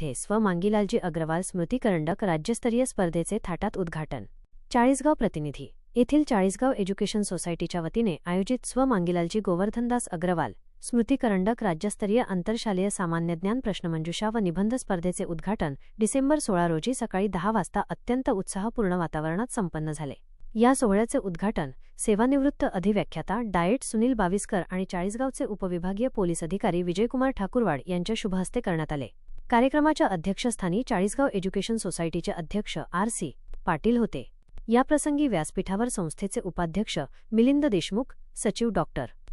येथे स्व मांगीलालजी अग्रवाल स्मृती करंडक राज्यस्तरीय स्पर्धेचे थाटात उद्घाटन. चाळीसगाव प्रतिनिधी. येथील चाळीसगाव एज्युकेशन सोसायटीच्या वतीने आयोजित स्व मांगीलालजी गोवर्धनदास अग्रवाल स्मृती करंडक राज्यस्तरीय आंतरशालेय सामान्य ज्ञान प्रश्नमंजुषा व निबंध स्पर्धेचे उद्घाटन डिसेंबर 16 रोजी सकाळी 10 वाजता अत्यंत उत्साहपूर्ण वातावरणात संपन्न झाले. या सोहळ्याचे उद्घाटन सेवानिवृत्त अधिव्याख्याता डाएट सुनील बाविस्कर आणि चाळीसगावचे उपविभागीय पोलीस अधिकारी विजयकुमार ठाकूरवाड यांच्या शुभहस्ते करण्यात आले. कार्यक्रमाच्या अध्यक्षस्थानी चाळीसगाव एज्युकेशन सोसायटीचे अध्यक्ष आर.सी. पाटील होते. याप्रसंगी व्यासपीठावर संस्थेचे उपाध्यक्ष मिलिंद देशमुख, सचिव डॉ.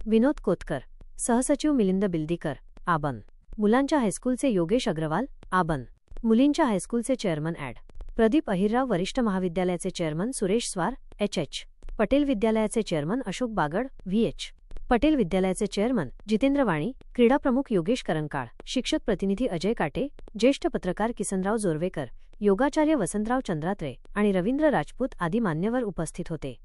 विनोद कोतकर, सहसचिव मिलिंद बिल्दीकर, आबन. मुलांच्या हायस्कूलचे योगेश अग्रवाल, आबन. मुलींच्या हायस्कूलचे चेअरमन ॲड. प्रदीप अहिरराव, वरिष्ठ महाविद्यालयाचे चेअरमन सुरेश स्वार, एच.एच. पटेल विद्यालयाचे चेअरमन अशोक बागड, व्ही.एच. पटेल विद्यालयाचे चेअरमन जितेंद्र वाणी, क्रीडा प्रमुख योगेश करंकाळ, शिक्षक प्रतिनिधी अजय काटे, ज्येष्ठ पत्रकार किसनराव जोरवेकर, योगाचार्य वसंतराव चंद्रात्रे आणि रवींद्र राजपूत आदी मान्यवर उपस्थित होते.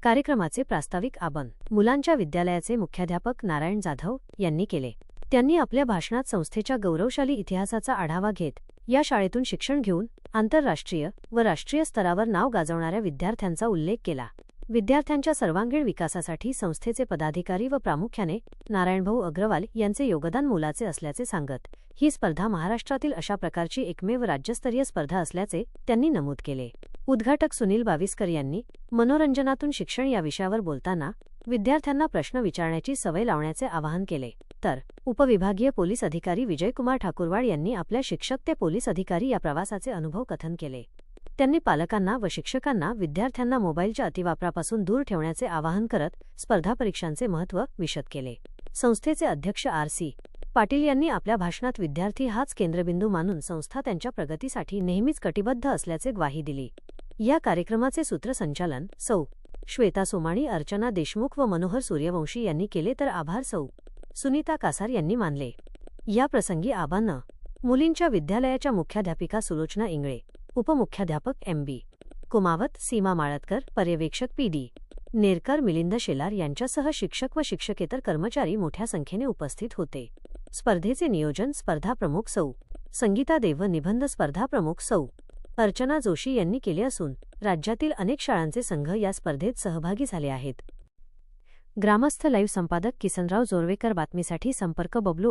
कार्यक्रमाचे प्रास्ताविक आबन मुलांच्या विद्यालयाचे मुख्याध्यापक नारायण जाधव यांनी केले. त्यांनी आपल्या भाषणात संस्थेच्या गौरवशाली इतिहासाचा आढावा घेत या शाळेतून शिक्षण घेऊन आंतरराष्ट्रीय व राष्ट्रीय स्तरावर नाव गाजवणाऱ्या विद्यार्थ्यांचा उल्लेख केला. विद्यार्थ्यांच्या सर्वांगीण विकासासाठी संस्थेचे पदाधिकारी व प्रामुख्याने नारायणभाऊ अग्रवाल यांचे योगदान मोलाचे असल्याचे सांगत ही स्पर्धा महाराष्ट्रातील अशा प्रकारची एकमेव राज्यस्तरीय स्पर्धा असल्याचे त्यांनी नमूद केले. उद्घाटक सुनील बाविस्कर यांनी मनोरंजनातून शिक्षण या विषयावर बोलताना विद्यार्थ्यांना प्रश्न विचारण्याची सवय लावण्याचे आवाहन केले, तर उपविभागीय पोलीस अधिकारी विजयकुमार ठाकूरवाड यांनी आपल्या शिक्षक ते पोलीस अधिकारी या प्रवासाचे अनुभव कथन केले. त्यांनी पालकांना व शिक्षकांना विद्यार्थ्यांना मोबाईलच्या अतिवापरापासून दूर ठेवण्याचे आवाहन करत स्पर्धा परीक्षांचे महत्त्व विशद केले. संस्थेचे अध्यक्ष आर.सी. पाटील यांनी आपल्या भाषणात विद्यार्थी हाच केंद्रबिंदू मानून संस्था त्यांच्या प्रगतीसाठी नेहमीच कटिबद्ध असल्याचे ग्वाही दिली. या कार्यक्रमाचे सूत्रसंचालन सौ. श्वेता सोमाणी, अर्चना देशमुख व मनोहर सूर्यवंशी यांनी केले, तर आभार सौ. सुनीता कासार यांनी मानले. याप्रसंगी आबांना मुलींच्या विद्यालयाच्या मुख्याध्यापिका सुलोचना इंगळे, उपमुख्याध्यापक एम.बी. कुमावत, सीमा माळतकर, पर्यवेक्षक पी.डी. नेरकर, मिलिंद शेलार यांच्यासह शिक्षक व शिक्षकेतर कर्मचारी मोठ्या संख्येने उपस्थित होते. स्पर्धेचे नियोजन स्पर्धा प्रमुख सौ. संगीता देव व निबंध स्पर्धा प्रमुख सौ. अर्चना जोशी यांनी केले असून राज्यातील अनेक शाळांचे संघ या स्पर्धेत सहभागी झाले आहेत. ग्रामस्थ लाईव्ह संपादक किसनराव जोरवेकर. बातमीसाठी संपर्क बबलू